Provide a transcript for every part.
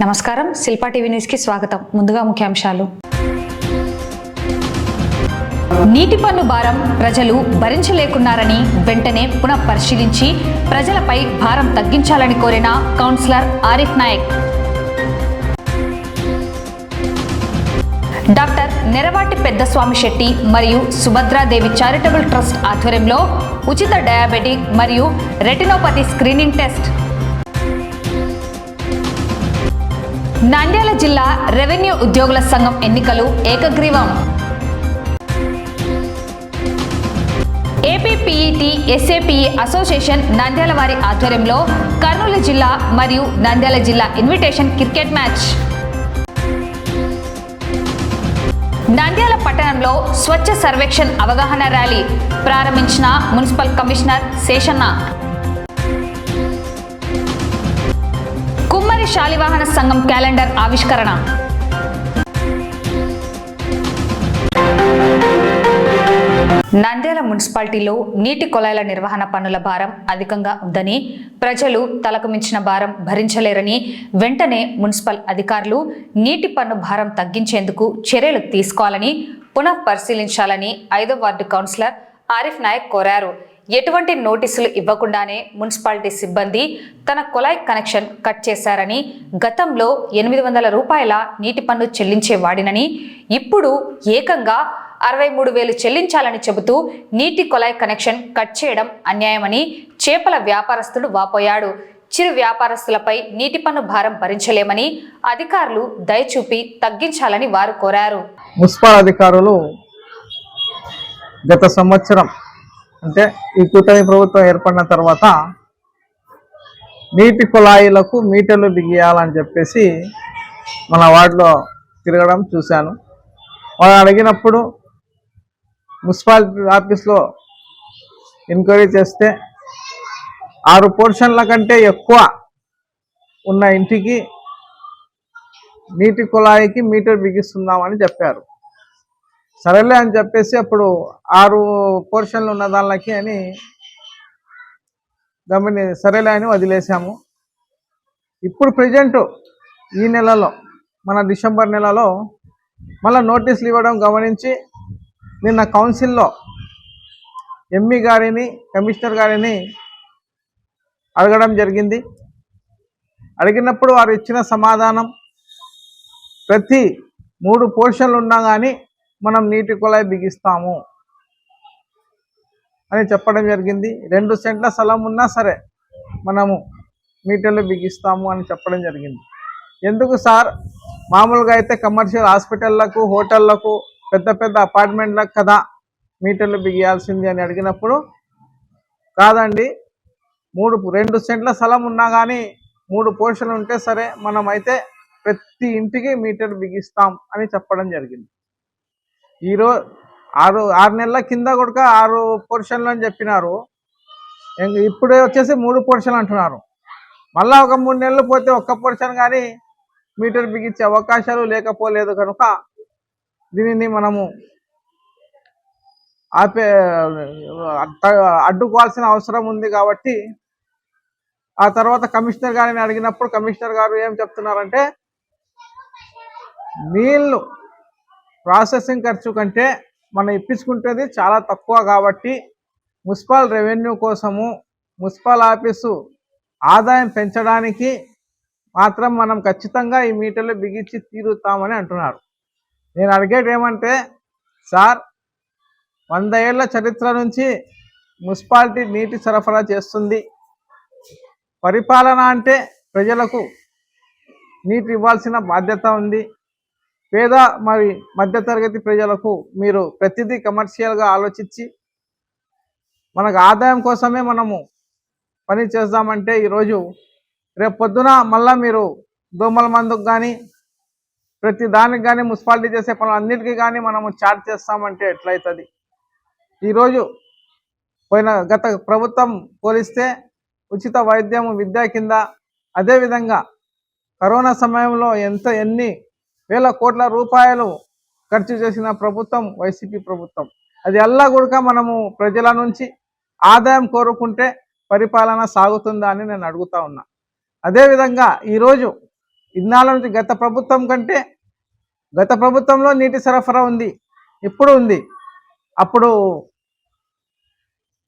నమస్కారం, Shilpa TV news కి స్వాగతం. ముందుగా ముఖ్యాంశాలు. నీటి పన్ను భారం ప్రజలు భరించలేకున్నారని వెంటనే పునః పరిశీలించి ప్రజలపై భారం తగ్గించాలని కోరిన కౌన్సిలర్ ఆరిఫ్ నాయక్. డాక్టర్ నెరవాటి పెద్దస్వామి శెట్టి మరియు సుభద్రాదేవి చారిటబుల్ ట్రస్ట్ ఆధ్వర్యంలో ఉచిత డయాబెటిక్ మరియు రెటినోపతి స్క్రీనింగ్ టెస్ట్. నంద్యాల జిల్లా రెవెన్యూ ఉద్యోగుల సంఘం ఎన్నికలు ఏకగ్రీవం. ఏపీపీఈటీ ఎస్ఏపీఈ అసోసియేషన్ నంద్యాల వారి ఆధ్వర్యంలో కర్నూలు జిల్లా మరియు నంద్యాల జిల్లా ఇన్విటేషన్ క్రికెట్ మ్యాచ్. నంద్యాల పట్టణంలో స్వచ్ఛ సర్వేక్షణ్ అవగాహన ర్యాలీ ప్రారంభించిన మున్సిపల్ కమిషనర్ శేషన్న. కుమ్మరి శాలివాహన సంఘం క్యాలెండర్ ఆవిష్కరణ. నంద్యాల మున్సిపాలిటీలో నీటి కొలాయిల నిర్వహణ పనుల భారం అధికంగా ఉందని, ప్రజలు తలకు మించిన భారం భరించలేరని వెంటనే మున్సిపల్ అధికారులు నీటి పన్ను భారం తగ్గించేందుకు చర్యలు తీసుకోవాలని పునః పరిశీలించాలని 5వ వార్డు కౌన్సిలర్ ఆరిఫ్ నాయక్ కోరారు. ఎటువంటి నోటీసులు ఇవ్వకుండానే మున్సిపాలిటీ సిబ్బంది తన కొలాయి కనెక్షన్ కట్ చేశారని, గతంలో 800 రూపాయల నీటి పన్ను చెల్లించేవాడినని ఇప్పుడు ఏకంగా 63,000 చెల్లించాలని చెబుతూ నీటి కొలాయి కనెక్షన్ కట్ చేయడం అన్యాయమని చేపల వ్యాపారస్తుడు వాపోయాడు. చిరు వ్యాపారస్తులపై నీటి పన్ను భారం భరించలేమని అధికారులు దయచూపి తగ్గించాలని వారు కోరారు. మున్సిపల్ అధికారులు గత సంవత్సరం అంటే ఈ కూటమి ప్రభుత్వం ఏర్పడిన తర్వాత నీటి కుళాయిలకు మీటర్లు బిగియాలని చెప్పేసి మన వార్డులో తిరగడం చూశాను. వాళ్ళు అడిగినప్పుడు మున్సిపాలిటీ ఆఫీస్లో ఎంక్వైరీ చేస్తే 6 పోర్షన్ల కంటే ఎక్కువ ఉన్న ఇంటికి నీటి కుళాయికి మీటర్ బిగిస్తున్నామని చెప్పారు. సరేలే అని చెప్పేసి అప్పుడు 6 పోర్షన్లు ఉన్న దానికి అని సరేలే అని వదిలేసాము. ఇప్పుడు ప్రజెంట్ ఈ నెలలో మన డిసెంబర్ నెలలో మళ్ళీ నోటీసులు ఇవ్వడం గమనించి నిన్న కౌన్సిల్లో ఎంఈ గారిని కమిషనర్ గారిని అడగడం జరిగింది. అడిగినప్పుడు వారు ఇచ్చిన సమాధానం ప్రతి 3 పోర్షన్లు ఉన్నా కానీ మనం నీటి కుళాయి బిగిస్తాము అని చెప్పడం జరిగింది. 2 సెంట్ల స్థలం ఉన్నా సరే మనము మీటర్లు బిగిస్తాము అని చెప్పడం జరిగింది. ఎందుకు సార్, మామూలుగా అయితే కమర్షియల్ హాస్పిటళ్లకు, హోటళ్లకు, పెద్ద పెద్ద అపార్ట్మెంట్లకు కదా మీటర్లు బిగియాల్సింది అని అడిగినప్పుడు, కాదండి 2 సెంట్ల స్థలం ఉన్నా కానీ 3 పోర్షన్లు ఉంటే సరే మనమైతే ప్రతి ఇంటికి మీటర్ బిగిస్తాం అని చెప్పడం జరిగింది. ఈరోజు 6 నెలల కింద కూడా 6 పోర్షన్లు అని చెప్పినారు. ఇప్పుడే వచ్చేసి 3 పోర్షన్లు అంటున్నారు. మళ్ళీ ఒక 3 నెలలు పోతే 1 పోర్షన్ కానీ మీటర్ బిగించే అవకాశాలు లేకపోలేదు కనుక దీనిని మనము అడ్డుకోవాల్సిన అవసరం ఉంది. కాబట్టి ఆ తర్వాత కమిషనర్ గారిని అడిగినప్పుడు కమిషనర్ గారు ఏం చెప్తున్నారంటే, నీళ్ళు ప్రాసెసింగ్ ఖర్చు కంటే మనం ఇప్పించుకుంటేది చాలా తక్కువ కాబట్టి మున్సిపల్ రెవెన్యూ కోసము మున్సిపల్ ఆఫీసు ఆదాయం పెంచడానికి మాత్రం మనం ఖచ్చితంగా ఈ మీటర్లు బిగించి తీరుతామని అంటున్నారు. నేను అడిగేది ఏమంటే, సార్ 100 ఏళ్ల చరిత్ర నుంచి మున్సిపాలిటీ నీటి సరఫరా చేస్తుంది. పరిపాలన అంటే ప్రజలకు నీటి ఇవ్వాల్సిన బాధ్యత ఉంది. పేద మరి మధ్యతరగతి ప్రజలకు మీరు ప్రతిదీ కమర్షియల్గా ఆలోచించి మనకు ఆదాయం కోసమే మనము పని చేద్దామంటే ఈరోజు రేపు పొద్దున మళ్ళీ మీరు దోమల మందుకు కానీ ప్రతి దానికి కానీ మున్సిపాలిటీ చేసే పనులు అన్నిటికీ కానీ మనము చార్జ్ చేస్తామంటే ఎట్లయితుంది? ఈరోజు గత ప్రభుత్వం పోలిస్తే ఉచిత వైద్యం విద్య కింద, అదేవిధంగా కరోనా సమయంలో ఎన్ని వేల కోట్ల రూపాయలు ఖర్చు చేసిన ప్రభుత్వం వైసీపీ ప్రభుత్వం. అది అల్లా కూడా మనము ప్రజల నుంచి ఆదాయం కోరుకుంటే పరిపాలన సాగుతుందా అని నేను అడుగుతా ఉన్నా. అదేవిధంగా ఈరోజు ఇన్నాళ్ళ నుంచి గత ప్రభుత్వంలో నీటి సరఫరా ఉంది, ఇప్పుడు ఉంది. అప్పుడు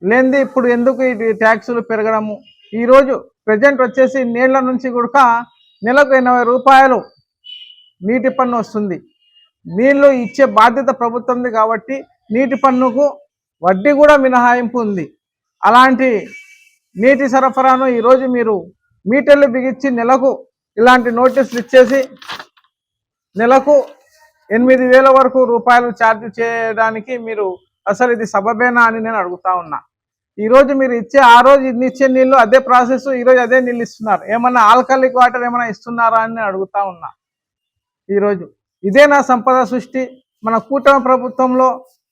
లేనిది ఇప్పుడు ఎందుకు ఈ ట్యాక్సులు పెరగడము? ఈరోజు ప్రజెంట్ వచ్చేసి నీళ్ల నుంచి కూడా నెలకు 80 రూపాయలు నీటి పన్ను వస్తుంది. నీళ్లు ఇచ్చే బాధ్యత ప్రభుత్వంది కాబట్టి నీటి పన్నుకు వడ్డీ కూడా మినహాయింపు ఉంది. అలాంటి నీటి సరఫరాను ఈరోజు మీరు మీటర్లు బిగించి నెలకు ఇలాంటి నోటీసులు ఇచ్చేసి నెలకు 8,000 వరకు రూపాయలు ఛార్జ్ చేయడానికి మీరు అసలు ఇది సబబేనా అని నేను అడుగుతా ఉన్నా. ఈరోజు మీరు ఆ రోజు ఇచ్చే నీళ్ళు అదే ప్రాసెస్, ఈరోజు అదే నీళ్ళు ఇస్తున్నారు. ఏమన్నా ఆల్కలిక్ వాటర్ ఏమైనా ఇస్తున్నారా అని నేను అడుగుతా ఉన్నా. ఈరోజు ఇదే నా సంపద సృష్టి. మన కూటమి ప్రభుత్వంలో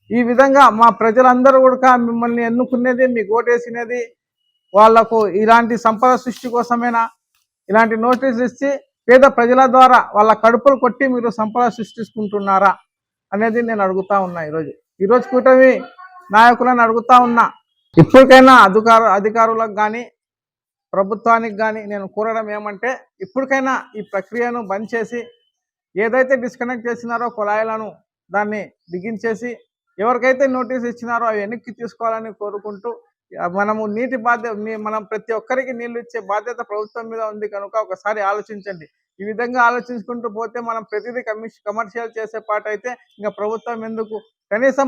ఈ విధంగా మా ప్రజలందరూ కూడా మిమ్మల్ని ఎన్నుకునేది, మీకు ఓటేసినది వాళ్లకు ఇలాంటి సంపద సృష్టి కోసమేనా? ఇలాంటి నోటీసులు ఇచ్చి పేద ప్రజల ద్వారా వాళ్ళ కడుపులు కొట్టి మీరు సంపద సృష్టించుకుంటున్నారా అనేది నేను అడుగుతా ఉన్నా. ఈరోజు కూటమి నాయకులను అడుగుతా ఉన్నా, ఇప్పటికైనా అధికారులకు కానీ ప్రభుత్వానికి కానీ నేను కోరడం ఏమంటే, ఇప్పటికైనా ఈ ప్రక్రియను బంద్ చేసి ఏదైతే డిస్కనెక్ట్ చేసినారో కుళాయిలను దాన్ని బిగించేసి ఎవరికైతే నోటీస్ ఇచ్చినారో అవి వెనక్కి తీసుకోవాలని కోరుకుంటూ, మనము మనం ప్రతి ఒక్కరికి నీళ్లు ఇచ్చే బాధ్యత ప్రభుత్వం మీద ఉంది కనుక ఒకసారి ఆలోచించండి. ఈ విధంగా ఆలోచించుకుంటూ పోతే మనం ప్రతిదీ కమర్షియల్ చేసే పాట అయితే ఇంకా ప్రభుత్వం ఎందుకు? కనీసం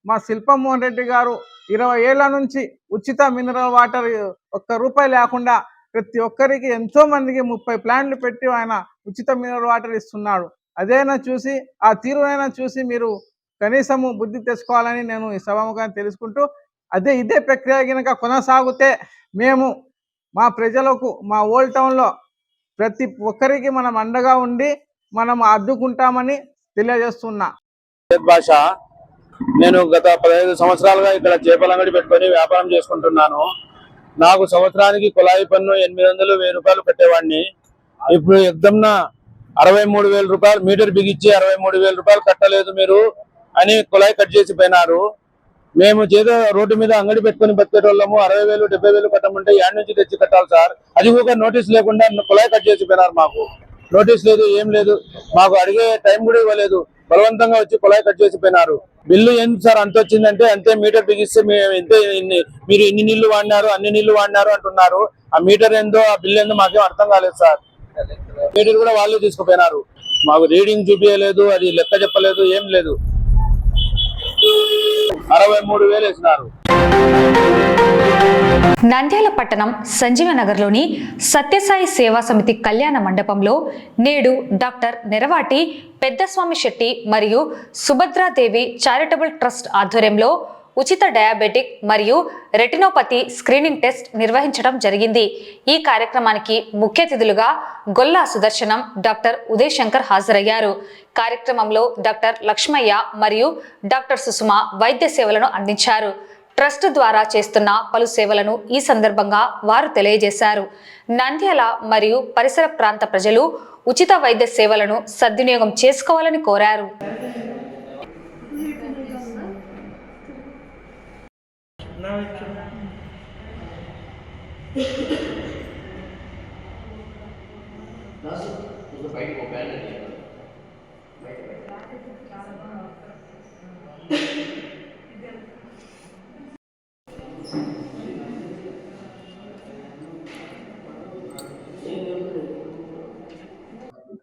మా శిల్పమోహన్ రెడ్డి గారు 20 ఏళ్ల నుంచి ఉచిత మినరల్ వాటర్ ₹1 లేకుండా ప్రతి ఒక్కరికి ఎంతో మందికి 30 ప్లాంట్లు పెట్టి ఆయన ఉచిత మినరల్ వాటర్ ఇస్తున్నాడు. అదేనా చూసి, ఆ తీరునైనా చూసి మీరు కనీసము బుద్ధి తెచ్చుకోవాలని నేను ఈ సభాముఖంగా తెలుసుకుంటూ, ఇదే ప్రక్రియ కనుక కొనసాగితే మేము మా ప్రజలకు మా ఓల్డ్ టౌన్లో ప్రతి ఒక్కరికి మనం అండగా ఉండి మనం అడ్డుకుంటామని తెలియజేస్తున్నా. భాష నేను గత 15 సంవత్సరాలుగా ఇక్కడ చేపల అంగడి పెట్టుకొని వ్యాపారం చేసుకుంటున్నాను. నాకు సంవత్సరానికి కుళాయి పన్ను 800, 1000 రూపాయలు కట్టేవాడిని. ఇప్పుడు ఎగ్దమ్న 63,000 రూపాయలు మీటర్ బిగించి 63,000 రూపాయలు కట్టలేదు మీరు అని కుళాయి కట్ చేసి పోయినారు. మేము చేదో రోడ్డు మీద అంగడి పెట్టుకుని బతికేటోళ్ళము 60,000, 70,000 కట్టమంటే యాడ్ నుంచి తెచ్చి కట్టాలి సార్. అది కూడా నోటీస్ లేకుండా కుళాయి కట్ చేసి పోయినారు. మాకు నోటీస్ లేదు, ఏం లేదు, మాకు అడిగే టైం కూడా ఇవ్వలేదు. బలవంతంగా వచ్చి కుళాయి కట్ చేసి పోయినారు. బిల్లు ఏం సార్ అంత వచ్చిందంటే అంతే, మీటర్ బిగిస్తే మీరు ఇన్ని నీళ్లు వాడినారు, అన్ని నీళ్లు వాడినారు అంటున్నారు. ఆ మీటర్ ఏందో, ఆ బిల్లు ఏందో మాకేం అర్థం కాలేదు సార్. మీటర్ కూడా వాళ్ళే తీసుకుపోయినారు. మాకు రీడింగ్ చూపించలేదు, అది లెక్క చెప్పలేదు, ఏం లేదు. 63,000 వేసినారు. నంద్యాల పట్టణం సంజీవనగర్లోని సత్యసాయి సేవా సమితి కళ్యాణ మండపంలో నేడు డాక్టర్ నెరవాటి పెద్దస్వామి శెట్టి మరియు సుభద్రాదేవి చారిటబుల్ ట్రస్ట్ ఆధ్వర్యంలో ఉచిత డయాబెటిక్ మరియు రెటినోపతి స్క్రీనింగ్ టెస్ట్ నిర్వహించడం జరిగింది. ఈ కార్యక్రమానికి ముఖ్య అతిథులుగా గొల్లా సుదర్శనం, డాక్టర్ ఉదయ్ శంకర్ హాజరయ్యారు. కార్యక్రమంలో డాక్టర్ లక్ష్మయ్య మరియు డాక్టర్ సుసుమ వైద్య సేవలను అందించారు. ట్రస్ట్ ద్వారా చేస్తున్న పలు సేవలను ఈ సందర్భంగా వారు తెలియజేశారు. నంద్యాల మరియు పరిసర ప్రాంత ప్రజలు ఉచిత వైద్య సేవలను సద్వినియోగం చేసుకోవాలని కోరారు.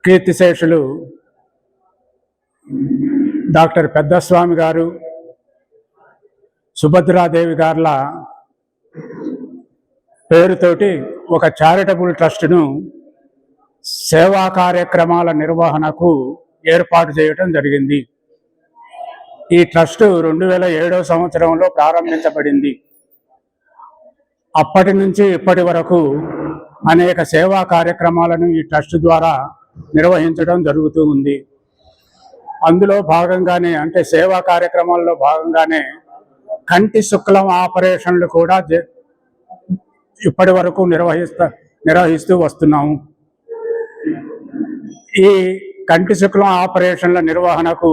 కీర్తిశేషులు డాక్టర్ పెద్దస్వామి గారు, సుభద్రాదేవి గార్ల పేరుతోటి ఒక చారిటబుల్ ట్రస్టును సేవా కార్యక్రమాల నిర్వహణకు ఏర్పాటు చేయడం జరిగింది. ఈ ట్రస్టు 2007వ సంవత్సరంలో ప్రారంభించబడింది. అప్పటి నుంచి ఇప్పటి వరకు అనేక సేవా కార్యక్రమాలను ఈ ట్రస్ట్ ద్వారా నిర్వహించడం జరుగుతూ ఉంది. అందులో భాగంగానే, అంటే సేవా కార్యక్రమాల్లో భాగంగానే కంటి శుక్లం ఆపరేషన్లు కూడా ఇప్పటి వరకు నిర్వహిస్తూ వస్తున్నాము. ఈ కంటి శుక్లం ఆపరేషన్ల నిర్వహణకు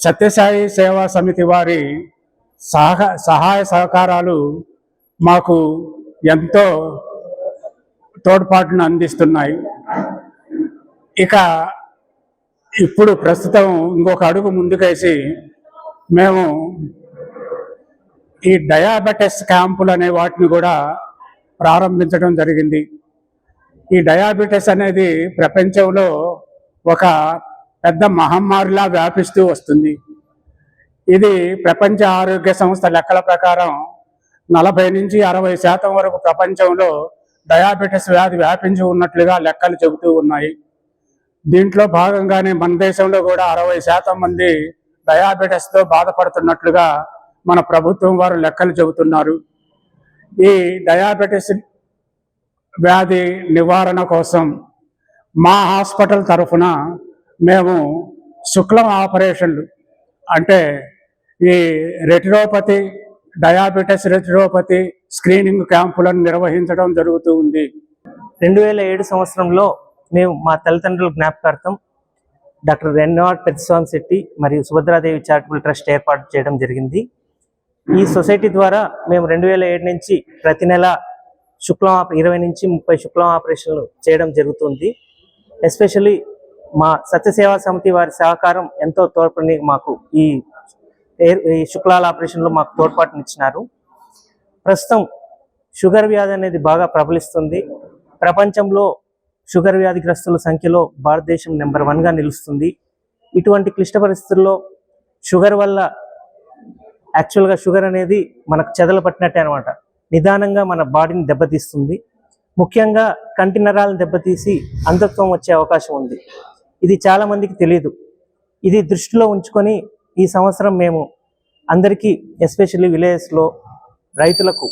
సత్యసాయి సేవా సమితి వారి సహాయ సహకారాలు మాకు ఎంతో తోడ్పాటును అందిస్తున్నాయి. ఇక ఇప్పుడు ప్రస్తుతం ఇంకొక అడుగు ముందుకేసి మేము ఈ డయాబెటిస్ క్యాంపులు అనే వాటిని కూడా ప్రారంభించడం జరిగింది. ఈ డయాబెటిస్ అనేది ప్రపంచంలో ఒక పెద్ద మహమ్మారిలా వ్యాపిస్తూ వస్తుంది. ఇది ప్రపంచ ఆరోగ్య సంస్థ లెక్కల ప్రకారం 40 నుంచి 60% వరకు ప్రపంచంలో డయాబెటిస్ వ్యాధి వ్యాపించి ఉన్నట్లుగా లెక్కలు చెబుతూ ఉన్నాయి. దీంట్లో భాగంగానే మన దేశంలో కూడా 60% మంది డయాబెటిస్తో బాధపడుతున్నట్లుగా మన ప్రభుత్వం వారు లెక్కలు చెబుతున్నారు. ఈ డయాబెటిస్ వ్యాధి నివారణ కోసం మా హాస్పిటల్ తరఫున మేము శుక్లం ఆపరేషన్లు అంటే ఈ రెటినోపతి, డయాబెటిస్ రెటినోపతి స్క్రీనింగ్ క్యాంపులను నిర్వహించడం జరుగుతూ ఉంది. 2007 సంవత్సరంలో మేము మా తల్లిదండ్రుల జ్ఞాపకార్థం డాక్టర్ రెన్నాడ్ పెద్దస్వామి శెట్టి మరియు సుభద్రాదేవి చారిటబుల్ ట్రస్ట్ ఏర్పాటు చేయడం జరిగింది. ఈ సొసైటీ ద్వారా మేము 2007 నుంచి ప్రతి నెల శుక్లం 20 నుంచి 30 శుక్లం ఆపరేషన్లు చేయడం జరుగుతుంది. ఎస్పెషల్లీ మా సత్యసేవా సమితి వారి సహకారం ఎంతో తోడ్పడి మాకు ఈ శుక్లాల ఆపరేషన్లో మాకు తోడ్పాటునిచ్చినారు. ప్రస్తుతం షుగర్ వ్యాధి అనేది బాగా ప్రబలిస్తుంది. ప్రపంచంలో షుగర్ వ్యాధిగ్రస్తుల సంఖ్యలో భారతదేశం నెంబర్ 1గా నిలుస్తుంది. ఇటువంటి క్లిష్ట పరిస్థితుల్లో షుగర్ వల్ల యాక్చువల్గా షుగర్ అనేది మనకు చెదలు పట్టినట్టే అనమాట. నిదానంగా మన బాడీని దెబ్బతీస్తుంది. ముఖ్యంగా కంటి నరాలను దెబ్బతీసి అంధత్వం వచ్చే అవకాశం ఉంది. ఇది చాలా మందికి తెలియదు. ఇది దృష్టిలో ఉంచుకొని ఈ సంవత్సరం మేము అందరికీ ఎస్పెషల్లీ విలేజెస్లో రైతులకు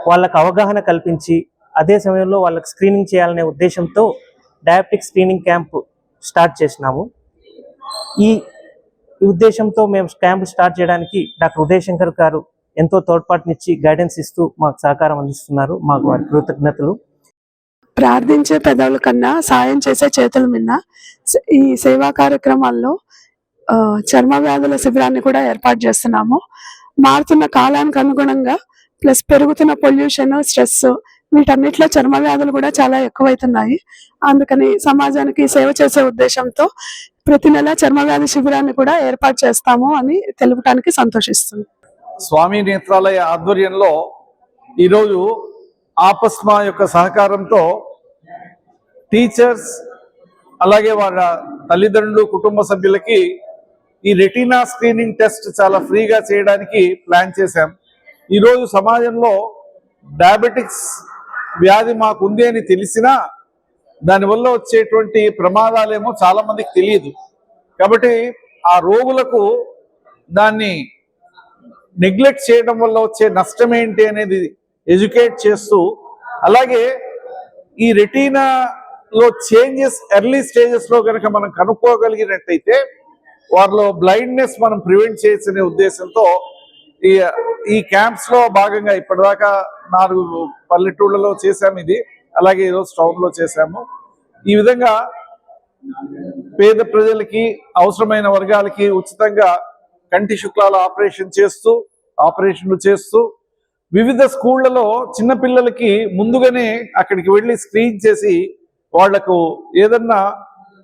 వాళ్ళకు అవగాహన కల్పించి అదే సమయంలో వాళ్ళకి స్క్రీనింగ్ చేయాలనే ఉద్దేశంతో డయాబెటిక్ స్క్రీనింగ్ క్యాంప్ స్టార్ట్ చేసినాము. ఈ ఉద్దేశంతో మేము క్యాంప్ స్టార్ట్ చేయడానికి డాక్టర్ ఉదయ్ శంకర్ గారు ఎంతో తోడ్పాటునిచ్చి గైడెన్స్ ఇస్తూ మాకు సహకారం అందిస్తున్నారు. మాకు వారి కృతజ్ఞతలు. ప్రార్థించే పెదవుల కన్నా సాయం చేసే చేతుల మీద ఈ సేవా కార్యక్రమాల్లో చర్మ వ్యాధుల శిబిరాన్ని కూడా ఏర్పాటు చేస్తున్నాము. మారుతున్న కాలానికి అనుగుణంగా ప్లస్ పెరుగుతున్న పొల్యూషన్, స్ట్రెస్ వీటన్నిటిలో చర్మ వ్యాధులు కూడా చాలా ఎక్కువైతున్నాయి. అందుకని సమాజానికి సేవ చేసే ఉద్దేశంతో ప్రతి నెల చర్మ వ్యాధి శిబిరాన్ని కూడా ఏర్పాటు చేస్తాము అని తెలుపడానికి సంతోషిస్తుంది. స్వామి నేత్రాలయ ఆధ్వర్యంలో ఈరోజు ఆపస్మా యొక్క సహకారంతో టీచర్స్ అలాగే వాళ్ళ తల్లిదండ్రులు, కుటుంబ సభ్యులకి ఈ రెటీనా స్క్రీనింగ్ టెస్ట్ చాలా ఫ్రీగా చేయడానికి ప్లాన్ చేశాం. ఈరోజు సమాజంలో డయాబెటిక్స్ వ్యాధి మాకు ఉంది అని తెలిసినా దానివల్ల వచ్చేటువంటి ప్రమాదాలేమో చాలా మందికి తెలియదు. కాబట్టి ఆ రోగులకు దాన్ని నెగ్లెక్ట్ చేయడం వల్ల వచ్చే నష్టం ఏంటి అనేది ఎడ్యుకేట్ చేస్తూ, అలాగే ఈ రెటీనాలో చేంజెస్ ఎర్లీ స్టేజెస్లో కనుక మనం కనుక్కోగలిగినట్టయితే వారిలో బ్లైండ్నెస్ మనం ప్రివెంట్ చేసే ఉద్దేశంతో ఈ క్యాంప్స్ లో భాగంగా ఇప్పటిదాకా 4 పల్లెటూళ్ళలో చేశాము ఇది. అలాగే ఈరోజు టౌన్లో చేశాము. ఈ విధంగా పేద ప్రజలకి, అవసరమైన వర్గాలకి ఉచితంగా కంటి శుక్లాల ఆపరేషన్లు చేస్తూ వివిధ స్కూళ్లలో చిన్నపిల్లలకి ముందుగానే అక్కడికి వెళ్ళి స్క్రీన్ చేసి వాళ్లకు ఏదన్నా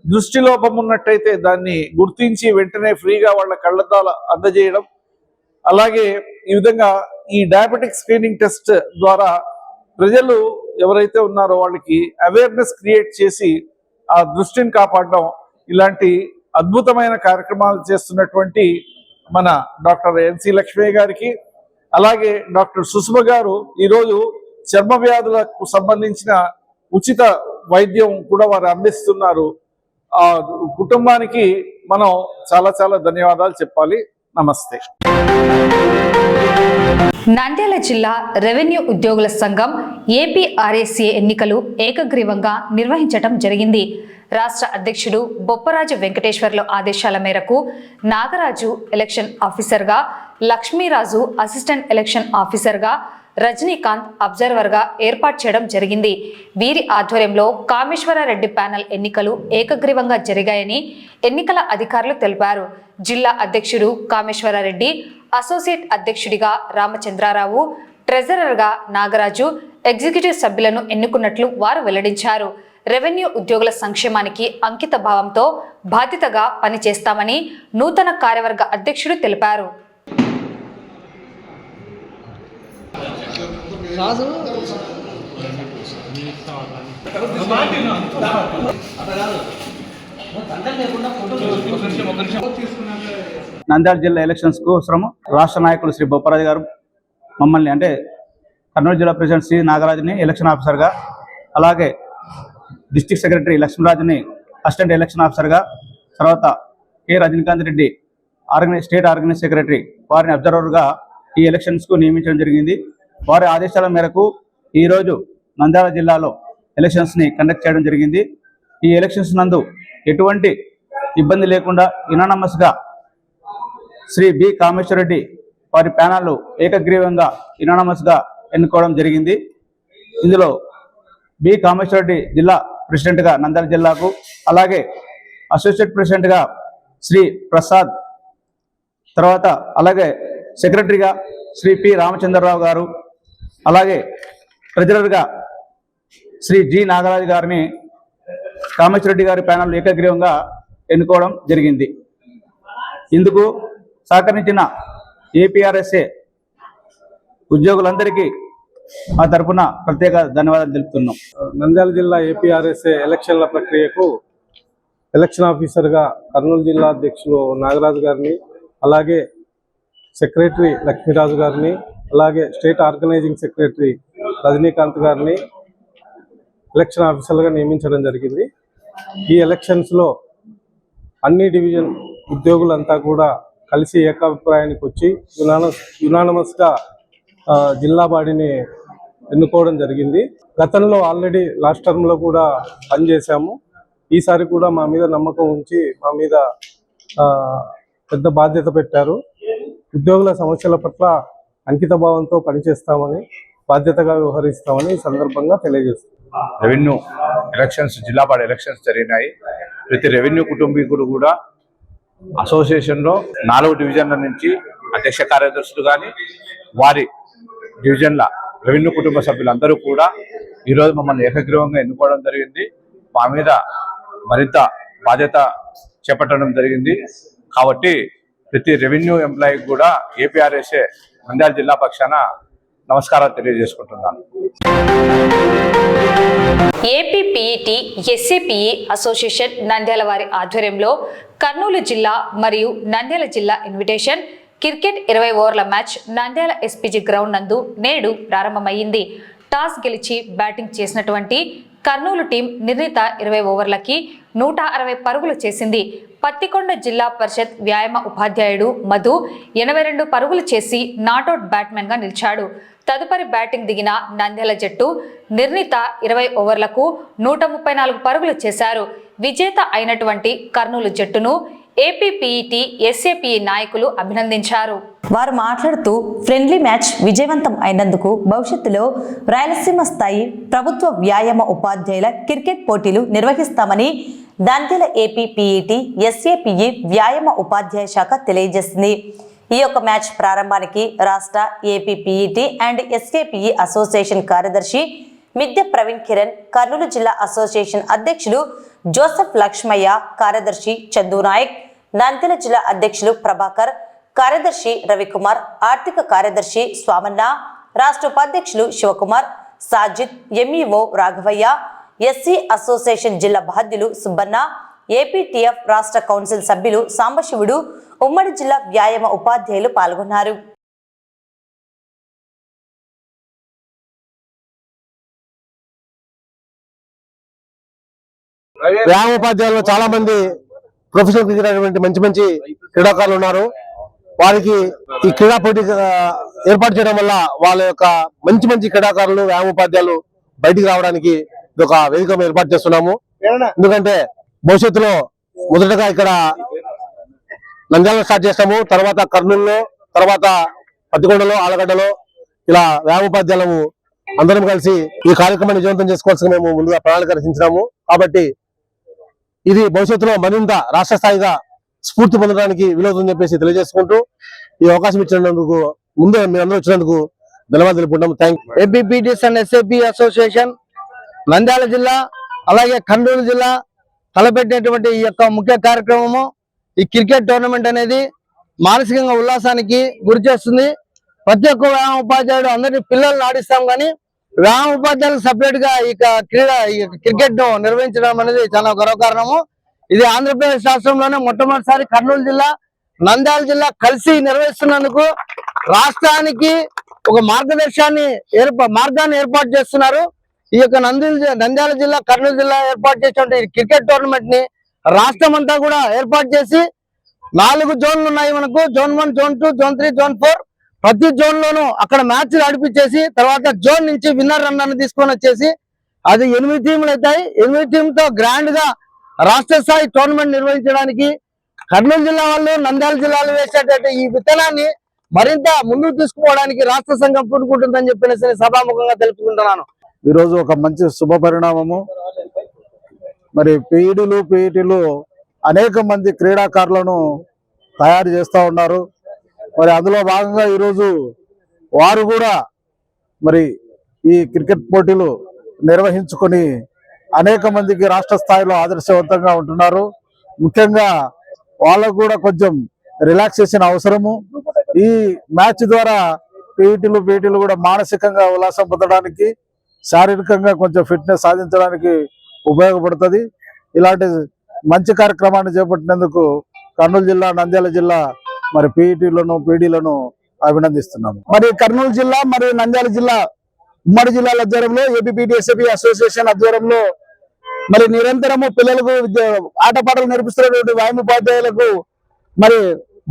దృష్టి లోపం ఉన్నట్టయితే దాన్ని గుర్తించి వెంటనే ఫ్రీగా వాళ్ళ కళ్ళద్దాల అందజేయడం. అలాగే ఈ విధంగా ఈ డయాబెటిక్ స్క్రీనింగ్ టెస్ట్ ద్వారా ప్రజలు ఎవరైతే ఉన్నారో వాళ్ళకి అవేర్నెస్ క్రియేట్ చేసి ఆ దృష్టిని కాపాడడం, ఇలాంటి అద్భుతమైన కార్యక్రమాలు చేస్తున్నటువంటి మన డాక్టర్ ఎన్సి లక్ష్మయ్య గారికి, అలాగే డాక్టర్ సుష్మ గారు ఈరోజు చర్మ వ్యాధులకు సంబంధించిన ఉచిత వైద్యం కూడా వారు అందిస్తున్నారు. ఆ కుటుంబానికి మనం చాలా చాలా ధన్యవాదాలు చెప్పాలి. నమస్తే. నంద్యాల జిల్లా రెవెన్యూ ఉద్యోగుల సంఘం ఏపీఆర్ఏసీ ఎన్నికలు ఏకగ్రీవంగా నిర్వహించడం జరిగింది. రాష్ట్ర అధ్యక్షుడు బొప్పరాజు వెంకటేశ్వర్ల ఆదేశాల మేరకు నాగరాజు ఎలక్షన్ ఆఫీసర్గా, లక్ష్మీరాజు అసిస్టెంట్ ఎలక్షన్ ఆఫీసర్గా, రజనీకాంత్ అబ్జర్వర్గా ఏర్పాటు చేయడం జరిగింది. వీరి ఆధ్వర్యంలో కామేశ్వరరెడ్డి ప్యానెల్ ఎన్నికలు ఏకగ్రీవంగా జరిగాయని ఎన్నికల అధికారులు తెలిపారు. జిల్లా అధ్యక్షుడు కామేశ్వరరెడ్డి, అసోసియేట్ అధ్యక్షుడిగా రామచంద్రారావు, ట్రెజరర్గా నాగరాజు, ఎగ్జిక్యూటివ్ సభ్యులను ఎన్నుకున్నట్లు వారు వెల్లడించారు. రెవెన్యూ ఉద్యోగుల సంక్షేమానికి అంకిత భావంతో బాధ్యతగా పనిచేస్తామని నూతన కార్యవర్గ అధ్యక్షుడు తెలిపారు. నంద్యాల జిల్లా ఎలక్షన్స్ కోసము రాష్ట్ర నాయకులు శ్రీ బొప్పరాజు గారు మమ్మల్ని అంటే కర్నూలు జిల్లా ప్రెసిడెంట్ శ్రీ నాగరాజుని ఎలక్షన్ ఆఫీసర్గా, అలాగే డిస్ట్రిక్ట్ సెక్రటరీ లక్ష్మీరాజుని అసిస్టెంట్ ఎలక్షన్ ఆఫీసర్గా, తర్వాత K Rajinikanth Reddy state organise secretary వారిని అబ్జర్వర్గా ఈ ఎలక్షన్స్కు నియమించడం జరిగింది. వారి ఆదేశాల మేరకు ఈరోజు నంద్యాల జిల్లాలో ఎలక్షన్స్ని కండక్ట్ చేయడం జరిగింది. ఈ ఎలక్షన్స్ నందు ఎటువంటి ఇబ్బంది లేకుండా యునానమస్గా శ్రీ బి కామేశ్వర రెడ్డి వారి ప్యానల్ ఏకగ్రీవంగా యునానమస్గా ఎన్నుకోవడం జరిగింది. ఇందులో బి కామేశ్వర రెడ్డి జిల్లా ప్రెసిడెంట్గా నంద్యాల జిల్లాకు, అలాగే అసోసియేట్ ప్రెసిడెంట్గా శ్రీ ప్రసాద్, తర్వాత అలాగే సెక్రటరీగా శ్రీ పి రామచంద్రరావు గారు, అలాగే ట్రెజరర్గా శ్రీ జి నాగరాజు గారిని కామేశ్వర రెడ్డి గారి ప్యానల్ ఏకగ్రీవంగా ఎన్నుకోవడం జరిగింది. ఇందుకు సహకరించిన ఏపీఆర్ఎస్ఏ ఉద్యోగులందరికీ మా తరఫున ప్రత్యేక ధన్యవాదాలు తెలుపుతున్నాం. నంద్యాల జిల్లా ఏపీఆర్ఎస్ఏ ఎలక్షన్ల ప్రక్రియకు ఎలక్షన్ ఆఫీసర్గా కర్నూలు జిల్లా అధ్యక్షులు నాగరాజు గారిని, అలాగే సెక్రటరీ లక్ష్మీరాజు గారిని, అలాగే స్టేట్ ఆర్గనైజింగ్ సెక్రటరీ రజనీకాంత్ గారిని ఎలక్షన్ ఆఫీసర్లుగా నియమించడం జరిగింది. ఈ ఎలక్షన్స్లో అన్ని డివిజన్ ఉద్యోగులంతా కూడా కలిసి ఏకాభిప్రాయానికి వచ్చి యునానమస్గా జిల్లా బాడీని ఎన్నుకోవడం జరిగింది. గతంలో ఆల్రెడీ లాస్ట్ టర్మ్లో కూడా పనిచేశాము. ఈసారి కూడా మా మీద నమ్మకం ఉంచి మా మీద పెద్ద బాధ్యత పెట్టారు. ఉద్యోగుల సమస్యల పట్ల అంకిత భావంతో పనిచేస్తామని, బాధ్యతగా వ్యవహరిస్తామని ఈ సందర్భంగా తెలియజేస్తాం. రెవెన్యూ ఎలక్షన్స్, జిల్లా బాడీ ఎలక్షన్స్ జరిగినాయి. ప్రతి రెవెన్యూ కుటుంబీకుడు కూడా అసోసియేషన్లో 4 డివిజన్ల నుంచి అధ్యక్ష కార్యదర్శులు కానీ వారి డివిజన్ల రెవెన్యూ కుటుంబ సభ్యులందరూ కూడా ఈరోజు మమ్మల్ని ఏకగ్రీవంగా ఎన్నుకోవడం జరిగింది. మా మీద మరింత బాధ్యత చేపట్టడం జరిగింది. కాబట్టి ప్రతి రెవెన్యూ ఎంప్లాయీకి కూడా ఏపీఆర్ఎస్ఏ నంద్యాల జిల్లా పక్షాన నమస్కారాలు తెలియజేసుకుంటున్నాను. ఏపీపీఈటీ ఎస్ఏపీఈ అసోసియేషన్ నంద్యాల వారి ఆధ్వర్యంలో కర్నూలు జిల్లా మరియు నంద్యాల జిల్లా ఇన్విటేషన్ క్రికెట్ 20 ఓవర్ల మ్యాచ్ నంద్యాల ఎస్పీజీ గ్రౌండ్ నందు నేడు ప్రారంభమైంది. టాస్ గెలిచి బ్యాటింగ్ చేసినటువంటి కర్నూలు టీం నిర్ణీత 20 ఓవర్లకి 160 పరుగులు చేసింది. పత్తికొండ జిల్లా పరిషత్ వ్యాయామ ఉపాధ్యాయుడు మధు 82 పరుగులు చేసి నాట్అవుట్ బ్యాట్స్మెన్ గా నిలిచాడు. తదుపరి బ్యాటింగ్ దిగిన నంద్యాల జట్టు నిర్ణీత 20 ఓవర్లకు 134 పరుగులు చేశారు. విజేత అయినటువంటి కర్నూలు జట్టును ఏపీపీఈటీ ఎస్ఏపీఈ నాయకులు అభినందించారు. వారు మాట్లాడుతూ ఫ్రెండ్లీ మ్యాచ్ విజయవంతం అయినందుకు భవిష్యత్తులో రాయలసీమ స్థాయి ప్రభుత్వ వ్యాయామ ఉపాధ్యాయుల క్రికెట్ పోటీలు నిర్వహిస్తామని నంద్యాల ఏపీపీఈటీ ఎస్ఏపీఈ వ్యాయామ ఉపాధ్యాయ శాఖ తెలియజేసింది. ఈ యొక్క మ్యాచ్ ప్రారంభానికి రాష్ట్ర ఏపీపీఈటీ అండ్ ఎస్ఏపీఈ అసోసియేషన్ కార్యదర్శి మిద్దె ప్రవీణ్ కిరణ్, కర్నూలు జిల్లా అసోసియేషన్ అధ్యక్షులు జోసెఫ్ లక్ష్మయ్య, కార్యదర్శి చందు నాయక్, నంద్యాల జిల్లా అధ్యక్షులు ప్రభాకర్, కార్యదర్శి రవికుమార్, ఆర్థిక కార్యదర్శి స్వామన్న, రాష్ట్ర ఉపాధ్యక్షులు Shivakumar, Sajid, MEO Raghavaiah, SC association జిల్లా బాధ్యులు సుబ్బన్న, ఏపీటీఎఫ్ రాష్ట్ర కౌన్సిల్ సభ్యులు సాంబశివుడు, ఉమ్మడి జిల్లా వ్యాయామ ఉపాధ్యాయులు పాల్గొన్నారు. వ్యాయామ ఉపాధ్యాయులు చాలా మంది ప్రొఫెషనల్ క్రికెట్ అనేటువంటి మంచి మంచి క్రీడాకారులు ఉన్నారు. వారికి ఈ క్రీడా పోటీ ఏర్పాటు చేయడం వల్ల వాళ్ళ యొక్క మంచి మంచి క్రీడాకారులు వ్యాయామ ఉపాధ్యాయులు బయటికి రావడానికి ఇది ఒక వేదిక ఏర్పాటు చేస్తున్నాము. ఎందుకంటే భవిష్యత్తులో మొదటగా ఇక్కడ నంద్యాలలో స్టార్ట్ చేస్తాము, తర్వాత కర్నూలులో, తర్వాత పత్తికొండలో, ఆలగడ్డలో ఇలా వ్యాయామ ఉపాధ్యాయులము అందరం కలిసి ఈ కార్యక్రమాన్ని విజయవంతం చేసుకోవాల్సిన మేము ముందుగా ప్రణాళిక రచించినాము. కాబట్టి ఇది భవిష్యత్తులో మరింత రాష్ట్ర స్థాయిగా స్ఫూర్తి పొందడానికి వీలవుతుందని చెప్పేసి తెలియజేసుకుంటూ ఈ అవకాశం ఇచ్చినందుకు ముందు మీరందరూ వచ్చినందుకు ధన్యవాదాలు తెలుపుకుంటాము. Thank you. APPTS and SAP association Nandyal జిల్లా అలాగే కర్నూలు జిల్లా తలపెట్టినటువంటి ఈ యొక్క ముఖ్య కార్యక్రమము ఈ క్రికెట్ టోర్నమెంట్ అనేది మానసికంగా ఉల్లాసానికి గురి చేస్తుంది. ప్రతి ఒక్క వ్యాయామ ఉపాధ్యాయుడు అందరినీ పిల్లల్ని ఆడిస్తాం కానీ వ్యాయామ ఉపాధ్యాయులకు సపరేట్ గా ఈ క్రికెట్ ను నిర్వహించడం అనేది చాలా గర్వకారణము. ఇది ఆంధ్రప్రదేశ్ రాష్ట్రంలోనే మొట్టమొదటిసారి కర్నూలు జిల్లా నంద్యాల జిల్లా కలిసి నిర్వహిస్తున్నందుకు రాష్ట్రానికి ఒక మార్గాన్ని ఏర్పాటు చేస్తున్నారు. ఈ యొక్క నంద్యాల జిల్లా కర్నూలు జిల్లా ఏర్పాటు చేసినటువంటి క్రికెట్ టోర్నమెంట్ ని రాష్ట్రం అంతా కూడా ఏర్పాటు చేసి 4 జోన్లు ఉన్నాయి మనకు. Zone 1, zone 2, zone 3, zone 4. ప్రతి జోన్ లోనూ అక్కడ మ్యాచ్లు ఆడిపించేసి తర్వాత జోన్ నుంచి విన్నర్ రన్నర్ తీసుకొని వచ్చేసి అది 8 టీంలు అవుతాయి. 8 టీంతో గ్రాండ్ గా రాష్ట్ర స్థాయి టోర్నమెంట్ నిర్వహించడానికి కర్నూలు జిల్లా వాళ్ళు నంద్యాల జిల్లాలో వేసేటట్టు ఈ విత్తనాన్ని మరింత ముందుకు తీసుకుపోవడానికి రాష్ట్ర సంఘం పూనుకుంటుందని చెప్పిన సభాముఖంగా తెలుపుకుంటున్నాను. ఈరోజు ఒక మంచి శుభ పరిణామము. మరి పీఈటీలు అనేక మంది క్రీడాకారులను తయారు చేస్తూ ఉన్నారు. మరి అందులో భాగంగా ఈరోజు వారు కూడా మరి ఈ క్రికెట్ పోటీలు నిర్వహించుకొని అనేక మందికి రాష్ట్ర స్థాయిలో ఆదర్శవంతంగా ఉంటున్నారు. ముఖ్యంగా వాళ్ళకు కూడా కొంచెం రిలాక్సేషన్ అవసరము. ఈ మ్యాచ్ ద్వారా పీఈటీలు కూడా మానసికంగా ఉల్లాసం పొందడానికి, శారీరకంగా కొంచెం ఫిట్నెస్ సాధించడానికి ఉపయోగపడుతుంది. ఇలాంటి మంచి కార్యక్రమాన్ని చేపట్టినందుకు కర్నూలు జిల్లా నంద్యాల జిల్లా మరి పీఈటీలను పీడీలను అభినందిస్తున్నాము. మరి కర్నూలు జిల్లా మరియు నంద్యాల జిల్లా ఉమ్మడి జిల్లాల ఆధ్వర్యంలో ఏపీపీటీఎస్ఎఫ్ అసోసియేషన్ ఆధ్వర్యంలో మరి నిరంతరము పిల్లలకు ఆటపాటలు నేర్పిస్తున్నటువంటి వ్యాయామోపాధ్యాయులకు మరి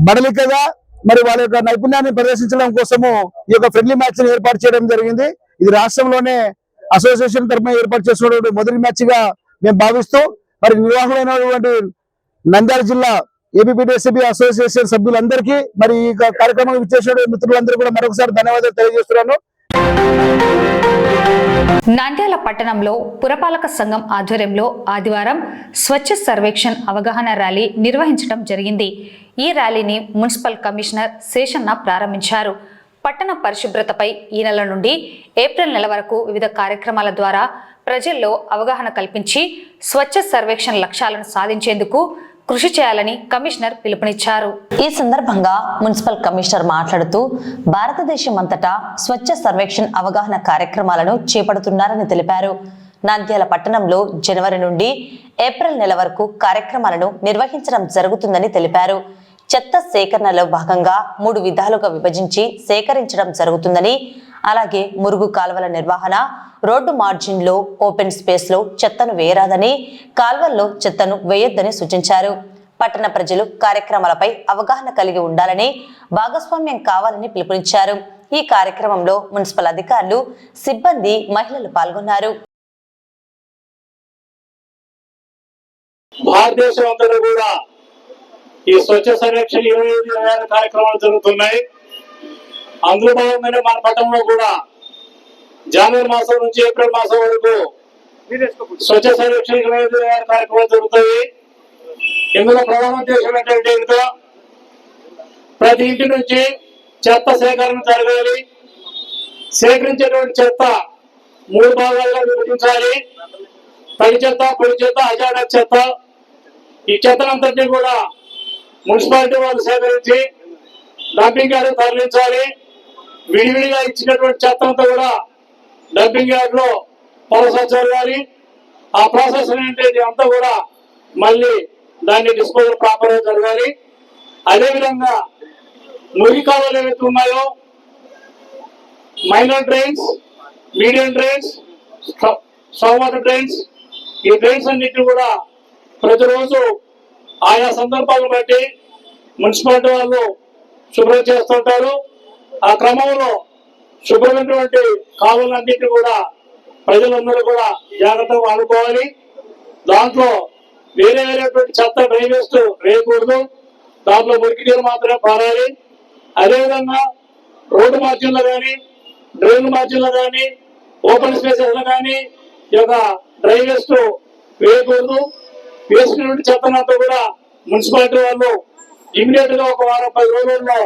బడలికగా మరి వాళ్ళ యొక్క నైపుణ్యాన్ని ప్రదర్శించడం కోసము ఈ యొక్క ఫ్రెండ్లీ మ్యాచ్ ని ఏర్పాటు చేయడం జరిగింది. ఇది రాష్ట్రంలోనే అసోసియేషన్ తరఫున ఏర్పాటు చేసినటువంటి మొదటి మ్యాచ్ గా మేము భావిస్తూ మరి నిర్వాహకులైనటువంటి నంద్యాల జిల్లా ఏపీపీటీఎస్ఎఫ్ అసోసియేషన్ సభ్యులందరికీ మరి ఈ కార్యక్రమానికి విచ్చేసిన మిత్రులందరూ కూడా మరొకసారి ధన్యవాదాలు తెలియజేస్తున్నాను. నంద్యాల పట్టణంలో పురపాలక సంఘం ఆధ్వర్యంలో ఆదివారం స్వచ్ఛ సర్వేక్షణ్ అవగాహన ర్యాలీ నిర్వహించడం జరిగింది. ఈ ర్యాలీని మున్సిపల్ కమిషనర్ శేషన్న ప్రారంభించారు. పట్టణ పరిశుభ్రతపై ఈ నెల నుండి ఏప్రిల్ నెల వరకు వివిధ కార్యక్రమాల ద్వారా ప్రజల్లో అవగాహన కల్పించి స్వచ్ఛ సర్వేక్షణ్ లక్ష్యాలను సాధించేందుకు కృషి చేయాలని కమిషనర్ పిలుపునిచ్చారు. ఈ సందర్భంగా మున్సిపల్ కమిషనర్ మాట్లాడుతూ భారతదేశం అంతటా స్వచ్ఛ సర్వేక్షణ్ అవగాహన కార్యక్రమాలను చేపడుతున్నారని తెలిపారు. నంద్యాల పట్టణంలో జనవరి నుండి ఏప్రిల్ నెల వరకు కార్యక్రమాలను నిర్వహించడం జరుగుతుందని తెలిపారు. చెత్త సేకరణలో భాగంగా 3 విధాలుగా విభజించి సేకరించడం జరుగుతుందని, అలాగే మురుగు కాల్వల నిర్వహణ, రోడ్డు మార్జిన్లో ఓపెన్ స్పేస్ లో చెత్తను వేయరాదని, కాల్వల్లో చెత్తను వేయొద్దని సూచించారు. పట్టణ ప్రజలు కార్యక్రమాలపై అవగాహన కలిగి ఉండాలని, భాగస్వామ్యం కావాలని పిలుపునిచ్చారు. ఈ కార్యక్రమంలో మున్సిపల్ అధికారులు, సిబ్బంది, మహిళలు పాల్గొన్నారు. భారతదేశం అంతటా కూడా ఈ స్వచ్ఛ సర్వేక్షణ 25 కార్యక్రమాలు జరుగుతున్నాయి. అందులో భాగంగానే మన పట్టణంలో కూడా జనవరి మాసం నుంచి ఏప్రిల్ మాసం వరకు స్వచ్ఛ సర్వేక్షణ 25 కార్యక్రమాలు జరుగుతాయి. ఇందులో ప్రధాన ఉద్దేశం ఏంటంటే ప్రతి ఇంటి నుంచి చెత్త సేకరణ జరగాలి. సేకరించేటువంటి చెత్త 3 భాగాలుగా విభజించాలి. తడి చెత్త, పొడి చెత్త, అజాడా చెత్త. ఈ చెత్తనంతటినీ కూడా మున్సిపాలిటీ వాళ్ళు సేకరించి డంపింగ్ యార్డ్ తరలించాలి. విడివిడిగా ఇచ్చినటువంటి చెత్త అంతా కూడా డంపింగ్ యార్డ్ లో ప్రాసెస్ జరగాలి. ఆ ప్రాసెస్ ఏంటంటే అంతా కూడా మళ్ళీ దాన్ని డిస్పోజల్ ప్రాపర్ గా జరగాలి. అదేవిధంగా మురికి కాలువలు ఏవైతే ఉన్నాయో minor drains, medium drains, storm water drains, ఈ డ్రైన్స్ అన్నింటినీ కూడా ప్రతిరోజు ఆయా సందర్భాలను బట్టి మున్సిపాలిటీ వాళ్ళు శుభ్రం చేస్తుంటారు. ఆ క్రమంలో శుభ్రమైనటువంటి కాలువలన్నింటినీ కూడా ప్రజలందరూ కూడా జాగ్రత్తగా వాడుకోవాలి. దాంట్లో వేరేటువంటి చెత్త డ్రై వేస్ట్ వేయకూడదు. దాంట్లో మురికి నీరు మాత్రమే పారాలి. అదేవిధంగా రోడ్డు మార్జిన్లో కానీ, డ్రైన్ మార్జిన్లో కానీ, ఓపెన్ స్పేసెస్ లో కానీ ఈ యొక్క డ్రై వేస్ట్ వేయకూడదు. వేసినటువంటి చెత్తనంతా కూడా మున్సిపాలిటీ వాళ్ళు ఇమీడియట్ గా ఒక వారం 10 రోజుల్లో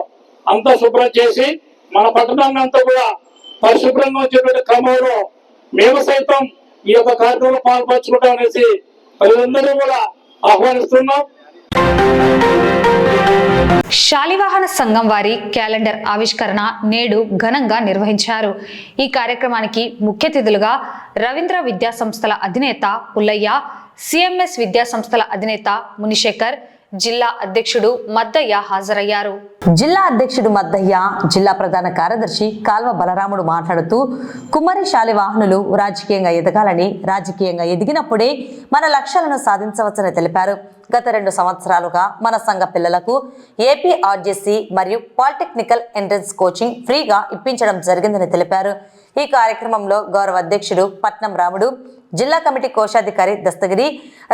అంతా శుభ్రం చేసి మన పట్టణాన్ని అంతా కూడా పరిశుభ్రంగా వచ్చేటువంటి క్రమంలో మేము సైతం ఈ యొక్క కార్యక్రమంలో పాల్పంచుకుంటాం అనేసి ప్రజలందరూ కూడా ఆహ్వానిస్తున్నాం. శాలివాహన సంఘం వారి క్యాలెండర్ ఆవిష్కరణ నేడు ఘనంగా నిర్వహించారు. ఈ కార్యక్రమానికి ముఖ్య అతిథులుగా రవీంద్ర విద్యా సంస్థల అధినేత పుల్లయ్య, సిఎంఎస్ విద్యా సంస్థల అధినేత మునిశేఖర్, జిల్లా అధ్యక్షుడు మద్దయ్య హాజరయ్యారు. జిల్లా అధ్యక్షుడు మద్దయ్య, జిల్లా ప్రధాన కార్యదర్శి కాల్వ బలరాముడు మాట్లాడుతూ కుమ్మరి శాలివాహనులు రాజకీయంగా ఎదగాలని, రాజకీయంగా ఎదిగినప్పుడే మన లక్ష్యాలను సాధించవచ్చని తెలిపారు. గత 2 సంవత్సరాలుగా మన సంఘ పిల్లలకు ఏపీ ఆర్జేసీ మరియు పాలిటెక్నికల్ ఎంట్రన్స్ కోచింగ్ ఫ్రీగా ఇప్పించడం జరిగిందని తెలిపారు. ఈ కార్యక్రమంలో గౌరవ అధ్యక్షుడు పట్నం రాముడు, జిల్లా కమిటీ కోశాధికారి దస్తగిరి,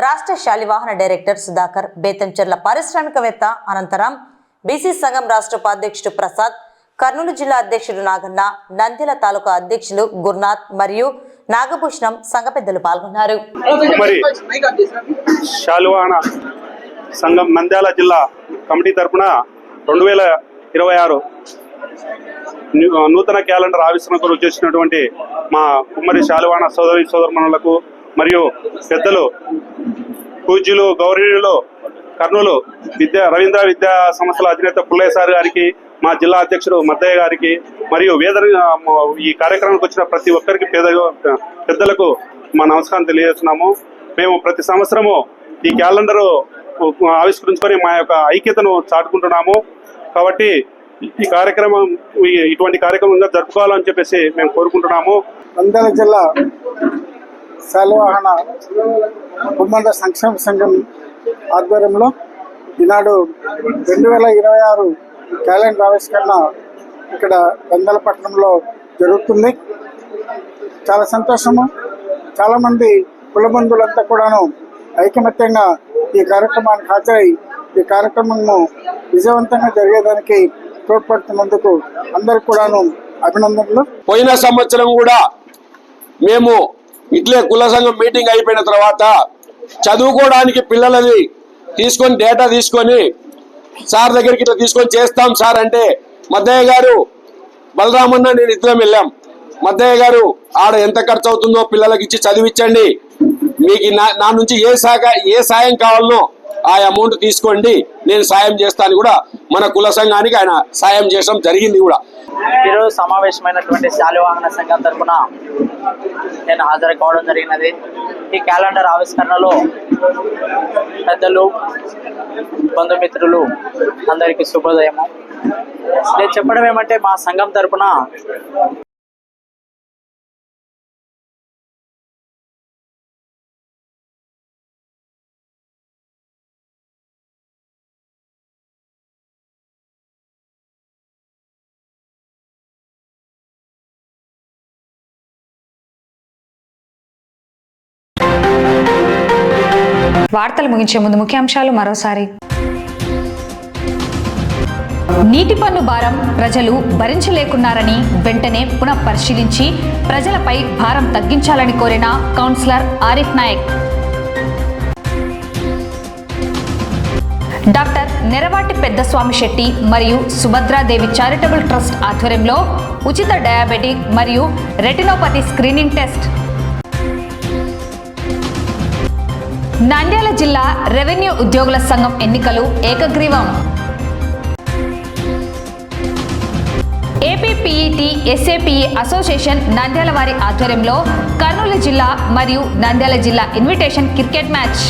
రాష్ట్ర శాలివాహన డైరెక్టర్ సుధాకర్, బేతంచెర్ల పారిశ్రామికవేత్త అనంతరాం, బీసీ సంఘం రాష్ట్ర ఉపాధ్యక్షుడు ప్రసాద్, కర్నూలు జిల్లా అధ్యక్షుడు నాగన్న, నంద్యాల తాలూకా అధ్యక్షులు గురునాథ్ మరియు నాగభూషణం సంఘ పెద్దలు పాల్గొన్నారు. శాలివాహన సంఘం నంద్యాల జిల్లా కమిటీ తరఫున 2026 నూతన క్యాలెండర్ ఆవిష్కరణకు వచ్చేసినటువంటి మా కుమ్మరి శాలివాహన సోదరమణులకు మరియు పెద్దలు పూజ్యులు గౌరవనీయులు కర్నూలు రవీంద్ర విద్యా సంస్థల అధినేత పుల్లయ్య సార్ గారికి, మా జిల్లా అధ్యక్షుడు మద్దయ్య గారికి మరియు ఈ కార్యక్రమానికి వచ్చిన ప్రతి ఒక్కరికి పెద్దలకు మా నమస్కారం తెలియజేస్తున్నాము. మేము ప్రతి సంవత్సరము ఈ క్యాలెండర్ ఆవిష్కరించుకొని మా యొక్క ఐక్యతను చాటుకుంటున్నాము. కాబట్టి ఈ కార్యక్రమం ఇటువంటి కార్యక్రమంగా జరుపుకోవాలని చెప్పేసి మేము కోరుకుంటున్నాము. నంద్యాల జిల్లా శాలివాహన కుమ్మరి సంక్షేమ సంఘం ఆధ్వర్యంలో ఈనాడు 2026 క్యాలెండర్ ఆవిష్కరణ ఇక్కడ నంద్యాలపట్నంలో జరుగుతుంది. చాలా సంతోషము. చాలామంది కులబంధువులంతా కూడాను ఐకమత్యంగా ఈ కార్యక్రమానికి హాజరై ఈ కార్యక్రమము విజయవంతంగా జరిగేదానికి తోడ్పడుతున్నందుకు అందరికి కూడాను అభినందనలు. పోయిన సంవత్సరం కూడా మేము ఇట్లే కుల సంఘం మీటింగ్ అయిపోయిన తర్వాత చదువుకోవడానికి పిల్లలని తీసుకొని డేటా తీసుకొని సార్ దగ్గరికి ఇట్లా తీసుకొని చేస్తాం సార్ అంటే మద్దయ్య గారు, బలరామన్న, నేను ఇద్దరం వెళ్ళాం. మద్దయ్య గారు ఆడ ఎంత ఖర్చు అవుతుందో పిల్లలకి ఇచ్చి చదివించండి, మీకు నా నుంచి ఏ సాయం కావాలనో ఆ అమౌంట్ తీసుకోండి, నేను సాయం చేస్తాను కూడా మన కుల సంఘానికి ఆయన సాయం చేయడం జరిగింది కూడా. ఈరోజు సమావేశమైనటువంటి శాలివాహన సంఘం తరఫున నేను హాజరు కావడం జరిగినది. ఈ క్యాలెండర్ ఆవిష్కరణలో పెద్దలు, బంధుమిత్రులు అందరికీ శుభోదయము. నేను చెప్పడం ఏమంటే మా సంఘం తరఫున వార్తలు ముగించే ముందు ముఖ్యాంశాలు మరోసారి. నీటి పన్ను భారం ప్రజలు భరించలేకున్నారని వెంటనే పునఃపరిశీలించి ప్రజలపై భారం తగ్గించాలని కోరిన కౌన్సిలర్ ఆరిఫ్ నాయక్. డాక్టర్ నెరవాటి పెద్దస్వామి శెట్టి మరియు సుభద్రాదేవి చారిటబుల్ ట్రస్ట్ ఆధ్వర్యంలో ఉచిత డయాబెటిక్ మరియు రెటినోపతి స్క్రీనింగ్ టెస్ట్. నంద్యాల జిల్లా రెవెన్యూ ఉద్యోగుల సంఘం ఎన్నికలు ఏకగ్రీవం. ఏపీపీఈటీ ఎస్ఏపీఈ అసోసియేషన్ నంద్యాల వారి ఆధ్వర్యంలో కర్నూలు జిల్లా మరియు నంద్యాల జిల్లా ఇన్విటేషన్ క్రికెట్ మ్యాచ్.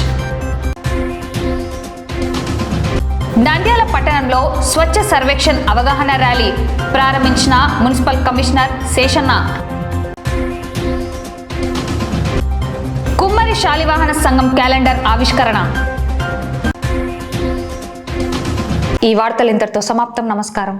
నంద్యాల పట్టణంలో స్వచ్ఛ సర్వేక్షణ్ అవగాహన ర్యాలీ ప్రారంభించిన మున్సిపల్ కమిషనర్ శేషన్న. కుమ్మరి శాలివాహన సంఘం క్యాలెండర్ ఆవిష్కరణ. ఈ వార్తలు ఇంతటితో సమాప్తం. నమస్కారం.